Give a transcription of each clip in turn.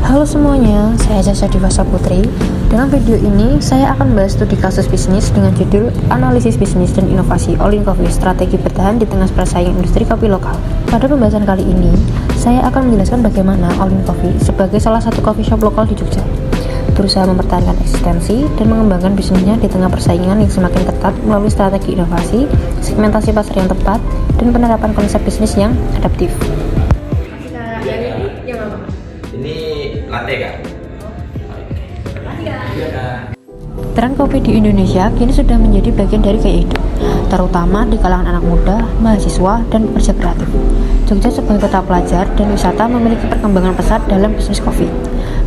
Halo semuanya, saya Caca Divasa Putri. Dalam video ini, saya akan membahas studi kasus bisnis dengan judul Analisis Bisnis dan Inovasi Olin Coffee Strategi Bertahan di Tengah Persaingan Industri Kopi Lokal. Pada pembahasan kali ini, saya akan menjelaskan bagaimana Olin Coffee sebagai salah satu coffee shop lokal di Jogja berusaha mempertahankan eksistensi dan mengembangkan bisnisnya di tengah persaingan yang semakin ketat melalui strategi inovasi, segmentasi pasar yang tepat, dan penerapan konsep bisnis yang adaptif. Ini latte kak? Tren kopi di Indonesia kini sudah menjadi bagian dari gaya hidup, terutama di kalangan anak muda, mahasiswa, dan pekerja kreatif. Jogja sebagai kota pelajar dan wisata memiliki perkembangan pesat dalam bisnis kopi.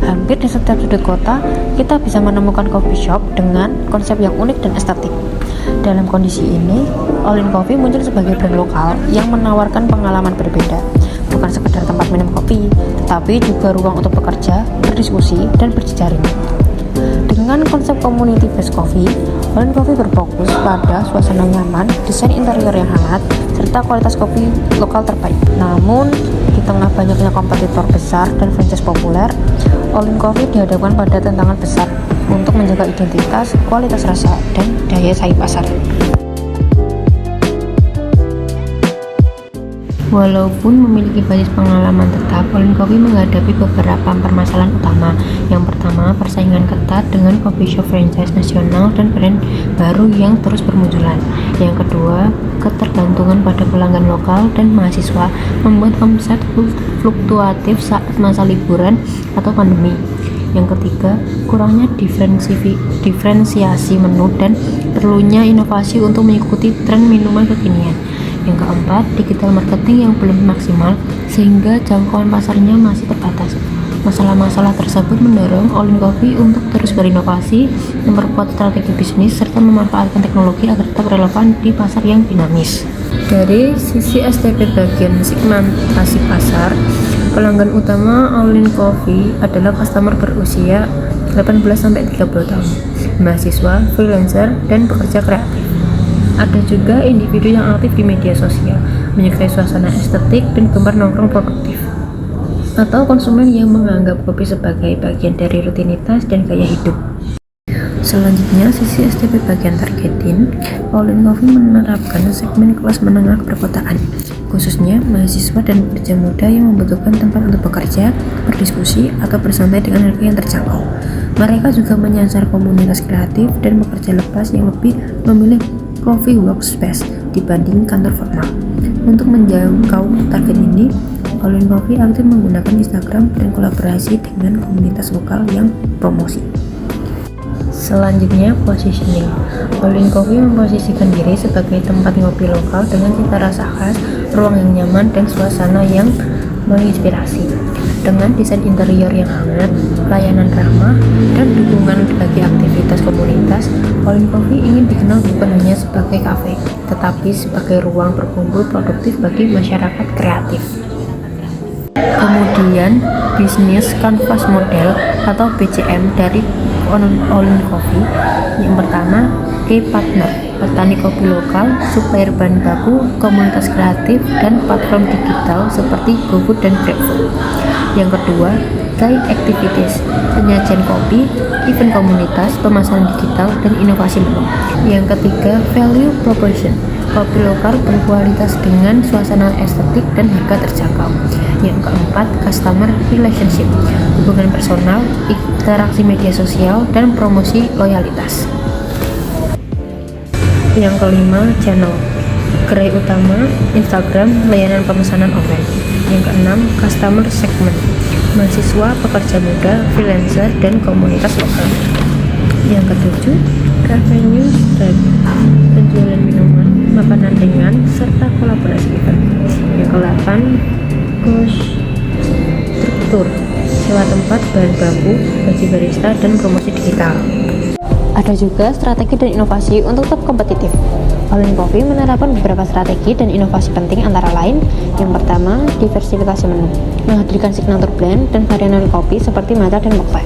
Hampir di setiap sudut kota, kita bisa menemukan coffee shop dengan konsep yang unik dan estetik. Dalam kondisi ini, Olin Coffee muncul sebagai brand lokal yang menawarkan pengalaman berbeda. Bukan sekedar tempat minum kopi, tetapi juga ruang untuk bekerja, berdiskusi, dan berjejaring. Dengan konsep community based coffee, Olin Coffee berfokus pada suasana nyaman, desain interior yang hangat, serta kualitas kopi lokal terbaik. Namun, di tengah banyaknya kompetitor besar dan franchise populer, Olin Coffee dihadapkan pada tantangan besar untuk menjaga identitas, kualitas rasa, dan daya saing pasar. Walaupun memiliki basis pengalaman tetap, Olin Coffee menghadapi beberapa permasalahan utama. Yang pertama, persaingan ketat dengan coffee shop franchise nasional dan brand baru yang terus bermunculan. Yang kedua, ketergantungan pada pelanggan lokal dan mahasiswa membuat omset fluktuatif saat masa liburan atau pandemi. Yang ketiga, kurangnya diferensiasi menu dan perlunya inovasi untuk mengikuti tren minuman kekinian. Yang keempat, digital marketing yang belum maksimal sehingga jangkauan pasarnya masih terbatas. Masalah-masalah tersebut mendorong Olin Coffee untuk terus berinovasi, memperkuat strategi bisnis, serta memanfaatkan teknologi agar tetap relevan di pasar yang dinamis. Dari sisi STP bagian segmentasi pasar, pelanggan utama Olin Coffee adalah customer berusia 18-30 tahun, mahasiswa, freelancer, dan pekerja kreatif. Ada juga individu yang aktif di media sosial, menyukai suasana estetik dan gemar nongkrong produktif, atau konsumen yang menganggap kopi sebagai bagian dari rutinitas dan gaya hidup. Selanjutnya, sisi STP bagian targeting, Olin Coffee menerapkan segmen kelas menengah perkotaan, khususnya mahasiswa dan pekerja muda yang membutuhkan tempat untuk bekerja, berdiskusi, atau bersantai dengan harga yang terjangkau. Mereka juga menyasar komunitas kreatif dan pekerja lepas yang lebih memilih coffee workspace dibanding kantor formal. Untuk menjangkau target ini, Olin Coffee aktif menggunakan Instagram dan kolaborasi dengan komunitas lokal yang promosi. Selanjutnya, positioning. Olin Coffee memposisikan diri sebagai tempat ngopi lokal dengan cita rasa khas, ruang yang nyaman, dan suasana yang menginspirasi. Dengan desain interior yang hangat, layanan ramah, dan dukungan bagi aktivitas komunitas, Olin Coffee ingin dikenal bukan hanya sebagai kafe, tetapi sebagai ruang berkumpul produktif bagi masyarakat kreatif. Kemudian, bisnis canvas model atau BCM dari Olin Coffee. Yang pertama, key partner, petani kopi lokal, supplier bahan baku, komunitas kreatif, dan platform digital seperti GoFood dan GrabFood. Yang kedua, guide activities, penyajian kopi, event komunitas, pemasaran digital, dan inovasi menu. Yang ketiga, value proposition, kopi lokal berkualitas dengan suasana estetik dan harga terjangkau. Yang keempat, customer relationship, hubungan personal, interaksi media sosial, dan promosi loyalitas. Yang kelima, channel, gerai utama, Instagram, layanan pemesanan online. Yang keenam, customer segment, mahasiswa, pekerja muda, freelancer, dan komunitas lokal. Yang ketujuh, revenue stream, penjualan minuman, makanan ringan, serta kolaborasi event. Yang ke-8, cost struktur, sewa tempat, bahan baku, gaji barista, dan promosi digital. Ada juga strategi dan inovasi untuk tetap kompetitif. Olin Coffee menerapkan beberapa strategi dan inovasi penting antara lain, yang pertama, diversifikasi menu, menghadirkan signature blend dan varian kopi seperti matcha dan mocha.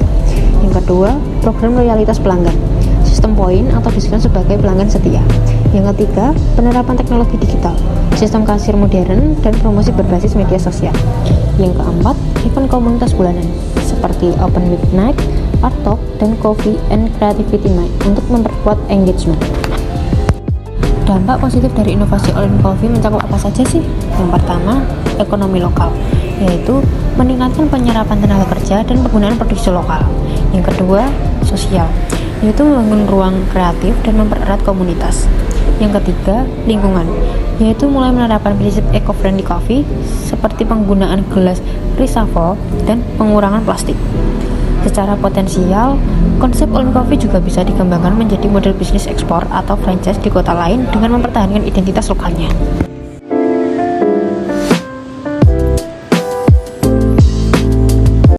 Yang kedua, program loyalitas pelanggan, sistem poin atau diskon sebagai pelanggan setia. Yang ketiga, penerapan teknologi digital, sistem kasir modern, dan promosi berbasis media sosial. Yang keempat, event komunitas bulanan, seperti Open Week Night, Art Talk, dan Coffee and Creativity Night untuk memperkuat engagement. Dampak positif dari inovasi All in Coffee mencakup apa saja sih? Yang pertama, ekonomi lokal, yaitu meningkatkan penyerapan tenaga kerja dan penggunaan produksi lokal. Yang kedua, sosial, yaitu membangun ruang kreatif dan mempererat komunitas. Yang ketiga, lingkungan, yaitu mulai menerapkan prinsip eco-friendly coffee seperti penggunaan gelas reshuffle dan pengurangan plastik. Secara potensial, konsep All in Coffee juga bisa dikembangkan menjadi model bisnis ekspor atau franchise di kota lain dengan mempertahankan identitas lokalnya.